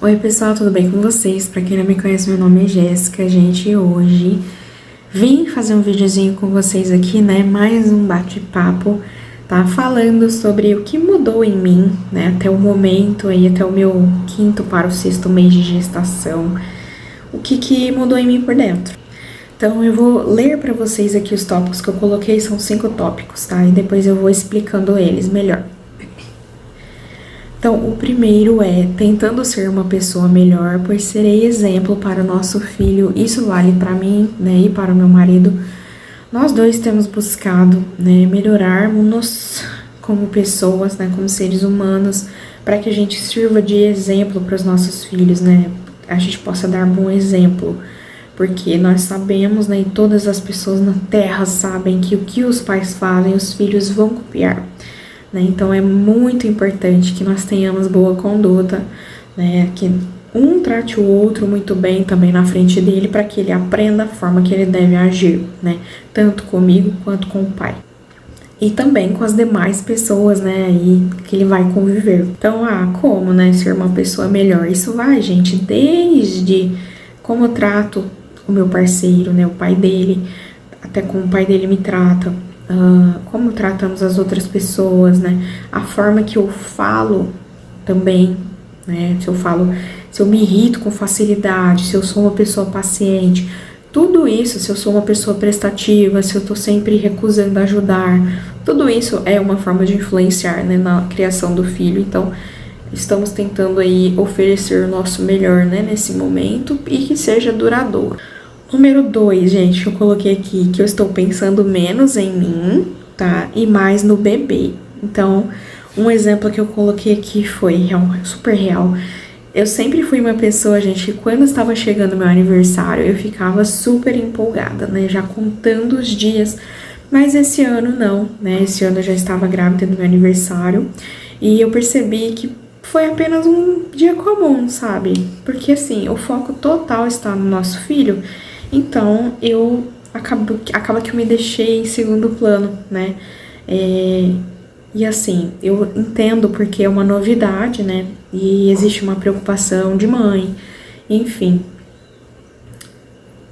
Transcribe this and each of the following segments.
Oi pessoal, tudo bem com vocês? Pra quem não me conhece, meu nome é Jéssica, gente, e hoje vim fazer um videozinho com vocês aqui, né, mais um bate-papo, tá, falando sobre o que mudou em mim, né, até o momento aí, até o meu 5º para o 6º mês de gestação, o que mudou em mim por dentro. Então eu vou ler pra vocês aqui os tópicos que eu coloquei, são 5 tópicos, tá, e depois eu vou explicando eles melhor. Então, o primeiro é tentando ser uma pessoa melhor, pois serei exemplo para o nosso filho. Isso vale para mim, né, e para o meu marido. Nós dois temos buscado, né, melhorarmos como pessoas, né, como seres humanos, para que a gente sirva de exemplo para os nossos filhos, né, a gente possa dar bom exemplo. Porque nós sabemos, né, e todas as pessoas na Terra sabem que o que os pais fazem, os filhos vão copiar. Então é muito importante que nós tenhamos boa conduta, né? Que um trate o outro muito bem também na frente dele, para que ele aprenda a forma que ele deve agir, né? Tanto comigo quanto com o pai. E também com as demais pessoas, né? E que ele vai conviver. Então, como, né? Ser uma pessoa melhor. Isso vai, gente, desde como eu trato o meu parceiro, né? O pai dele, até como o pai dele me trata. Como tratamos as outras pessoas, né? A forma que eu falo também, né? Se eu me irrito com facilidade, se eu sou uma pessoa paciente, tudo isso, se eu sou uma pessoa prestativa, se eu tô sempre recusando ajudar, tudo isso é uma forma de influenciar, né, na criação do filho. Então, estamos tentando aí oferecer o nosso melhor, né, nesse momento e que seja duradouro. Número 2, gente, eu coloquei aqui que eu estou pensando menos em mim, tá? E mais no bebê. Então, um exemplo que eu coloquei aqui foi super real. Eu sempre fui uma pessoa, gente, que quando estava chegando meu aniversário, eu ficava super empolgada, né? Já contando os dias. Mas esse ano não, né? Esse ano eu já estava grávida do meu aniversário. E eu percebi que foi apenas um dia comum, sabe? Porque, assim, o foco total está no nosso filho. Então, acaba que eu me deixei em segundo plano, né? E assim, eu entendo porque é uma novidade, né? E existe uma preocupação de mãe, enfim.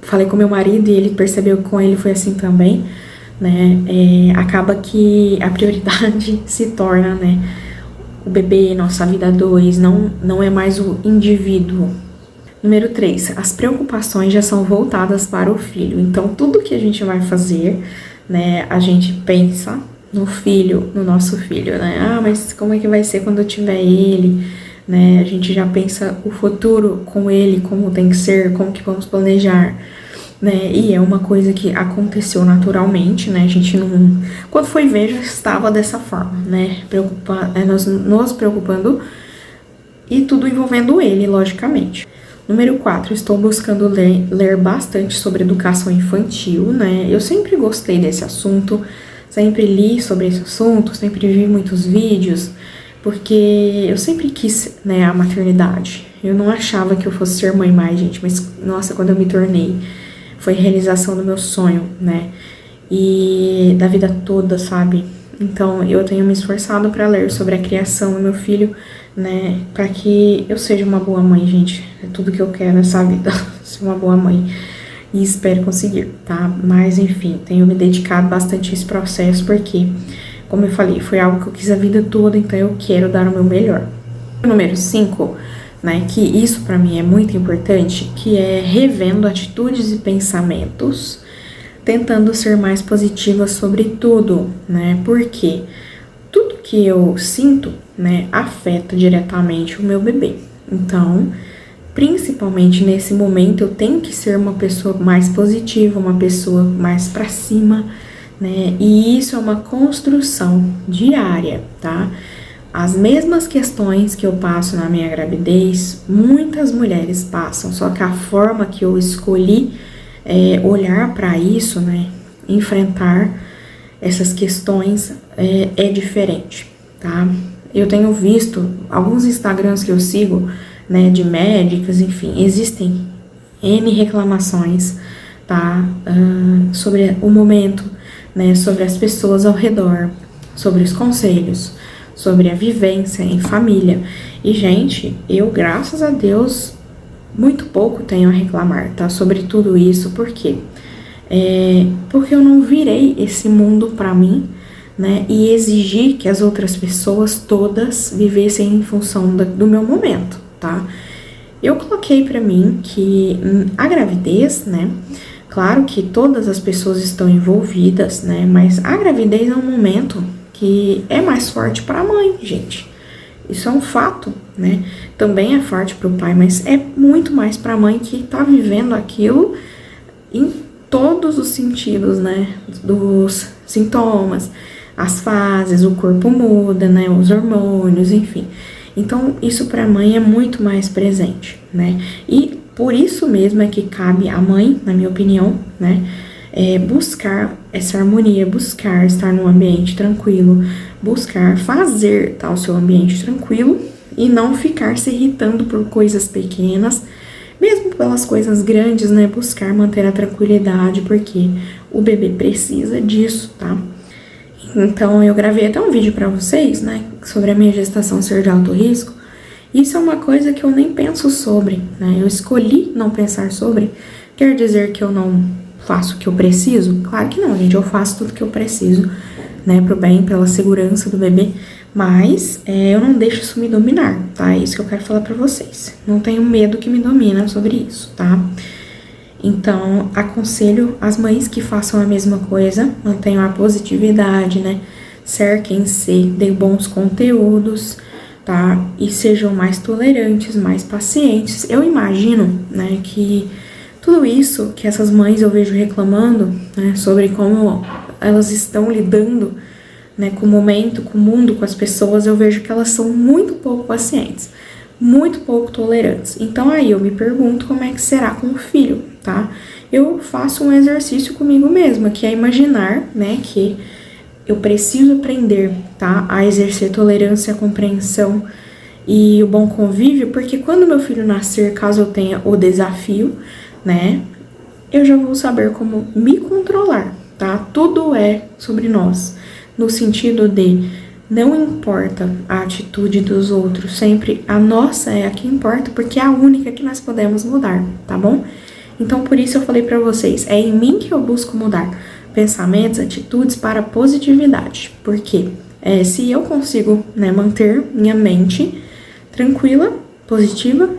Falei com meu marido e ele percebeu que com ele foi assim também, né? Acaba que a prioridade se torna, né? O bebê, nossa vida 2, não é mais o indivíduo. Número 3, as preocupações já são voltadas para o filho. Então, tudo que a gente vai fazer, né, a gente pensa no filho, no nosso filho, né? Mas como é que vai ser quando eu tiver ele, né? A gente já pensa o futuro com ele, como tem que ser, como que vamos planejar, né? E é uma coisa que aconteceu naturalmente, né? A gente não... Quando foi ver, já estava dessa forma, né? Nos preocupando e tudo envolvendo ele, logicamente. Número 4, estou buscando ler bastante sobre educação infantil, né? Eu sempre gostei desse assunto, sempre li sobre esse assunto, sempre vi muitos vídeos, porque eu sempre quis, né, a maternidade. Eu não achava que eu fosse ser mãe mais, gente, mas, nossa, quando eu me tornei, foi realização do meu sonho, né? E da vida toda, sabe? Então, eu tenho me esforçado para ler sobre a criação do meu filho, né, para que eu seja uma boa mãe, gente. É tudo que eu quero nessa vida, ser uma boa mãe. E espero conseguir, tá? Mas, enfim, tenho me dedicado bastante a esse processo, porque, como eu falei, foi algo que eu quis a vida toda, então eu quero dar o meu melhor. Número 5, né, que isso para mim é muito importante, que é revendo atitudes e pensamentos, tentando ser mais positiva sobre tudo, né? Porque tudo que eu sinto, né, afeta diretamente o meu bebê. Então, principalmente nesse momento, eu tenho que ser uma pessoa mais positiva, uma pessoa mais pra cima, né? E isso é uma construção diária, tá? As mesmas questões que eu passo na minha gravidez, muitas mulheres passam, só que a forma que eu escolhi olhar para isso, né, enfrentar essas questões é diferente, tá? Eu tenho visto alguns Instagrams que eu sigo, né, de médicas, enfim, existem N reclamações, tá? Sobre o momento, né, sobre as pessoas ao redor, sobre os conselhos, sobre a vivência em família. E, gente, eu, graças a Deus, muito pouco tenho a reclamar, tá? Sobre tudo isso, por quê? Porque eu não virei esse mundo pra mim, né? E exigi que as outras pessoas todas vivessem em função do meu momento, tá? Eu coloquei pra mim que a gravidez, né? Claro que todas as pessoas estão envolvidas, né? Mas a gravidez é um momento que é mais forte para a mãe, gente. Isso é um fato, né? Também é forte para o pai, mas é muito mais para a mãe que tá vivendo aquilo em todos os sentidos, né? Dos sintomas, as fases, o corpo muda, né? Os hormônios, enfim. Então, isso para a mãe é muito mais presente, né? E por isso mesmo é que cabe à mãe, na minha opinião, né? Buscar essa harmonia, buscar estar num ambiente tranquilo, buscar fazer o seu ambiente tranquilo e não ficar se irritando por coisas pequenas, mesmo pelas coisas grandes, né? Buscar manter a tranquilidade, porque o bebê precisa disso, tá? Então, eu gravei até um vídeo pra vocês, né, sobre a minha gestação ser de alto risco. Isso é uma coisa que eu nem penso sobre, né? Eu escolhi não pensar sobre. Quer dizer que eu não faço o que eu preciso? Claro que não, gente. Eu faço tudo que eu preciso, né, pro bem, pela segurança do bebê. Mas eu não deixo isso me dominar, tá? É isso que eu quero falar pra vocês. Não tenho medo que me domina sobre isso, tá? Então, aconselho as mães que façam a mesma coisa, mantenham a positividade, né? Cerquem-se de bons conteúdos, tá? E sejam mais tolerantes, mais pacientes. Eu imagino, né, que tudo isso que essas mães eu vejo reclamando, né, sobre como elas estão lidando, né, com o momento, com o mundo, com as pessoas, eu vejo que elas são muito pouco pacientes, muito pouco tolerantes. Então aí eu me pergunto como é que será com o filho, tá? Eu faço um exercício comigo mesma, que é imaginar, né, que eu preciso aprender, tá, a exercer tolerância, compreensão e o bom convívio, porque quando meu filho nascer, caso eu tenha o desafio, né, eu já vou saber como me controlar, tá? Tudo é sobre nós, no sentido de não importa a atitude dos outros, sempre a nossa é a que importa, porque é a única que nós podemos mudar, tá bom? Então, por isso eu falei pra vocês, é em mim que eu busco mudar pensamentos, atitudes para positividade, porque se eu consigo, né, manter minha mente tranquila, positiva,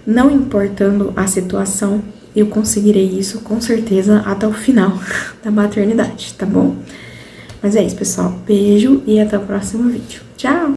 não importando a situação, eu conseguirei isso com certeza até o final da maternidade, tá bom? Mas é isso, pessoal. Beijo e até o próximo vídeo. Tchau!